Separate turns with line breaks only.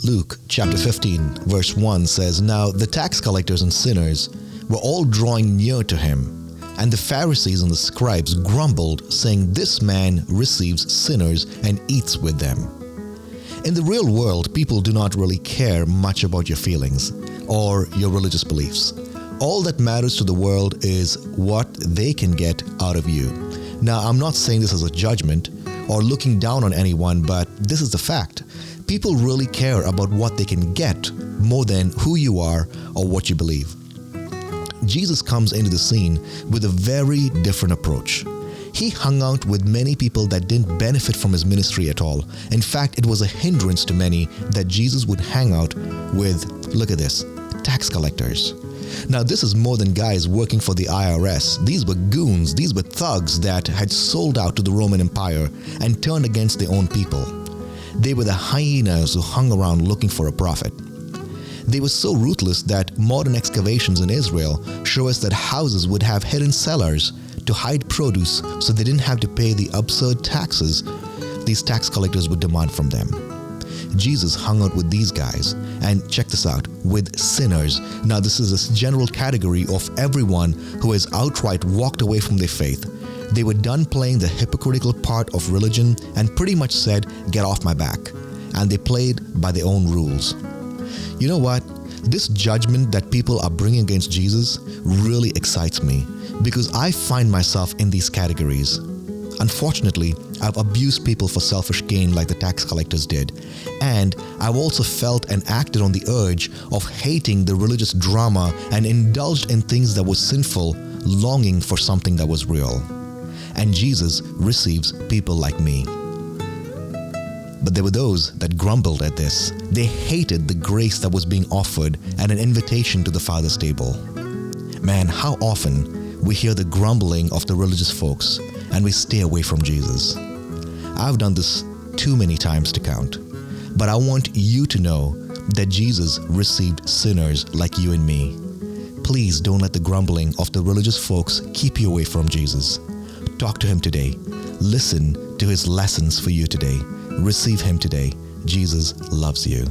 Luke chapter 15 verse 1 says, "Now the tax collectors and sinners were all drawing near to him, and the Pharisees and the scribes grumbled, saying, 'This man receives sinners and eats with them.'" In the real world, people do not really care much about your feelings or your religious beliefs. All that matters to the world is what they can get out of you. Now, I'm not saying this as a judgment or looking down on anyone, but this is the fact. People really care about what they can get more than who you are or what you believe. Jesus comes into the scene with a very different approach. He hung out with many people that didn't benefit from his ministry at all. In fact, it was a hindrance to many that Jesus would hang out with, look at this, tax collectors. Now, this is more than guys working for the IRS. These were goons, these were thugs that had sold out to the Roman Empire and turned against their own people. They were the hyenas who hung around looking for a profit. They were so ruthless that modern excavations in Israel show us that houses would have hidden cellars to hide produce so they didn't have to pay the absurd taxes these tax collectors would demand from them. Jesus hung out with these guys, and check this out, with sinners. Now, this is a general category of everyone who has outright walked away from their faith. They were done playing the hypocritical part of religion and pretty much said, "Get off my back." And they played by their own rules. You know what? This judgment that people are bringing against Jesus really excites me because I find myself in these categories. Unfortunately, I've abused people for selfish gain like the tax collectors did. And I've also felt and acted on the urge of hating the religious drama and indulged in things that were sinful, longing for something that was real. And Jesus receives people like me. But there were those that grumbled at this. They hated the grace that was being offered and an invitation to the Father's table. Man, how often we hear the grumbling of the religious folks and we stay away from Jesus. I've done this too many times to count. But I want you to know that Jesus received sinners like you and me. Please don't let the grumbling of the religious folks keep you away from Jesus. Talk to him today. Listen to his lessons for you today. Receive him today. Jesus loves you.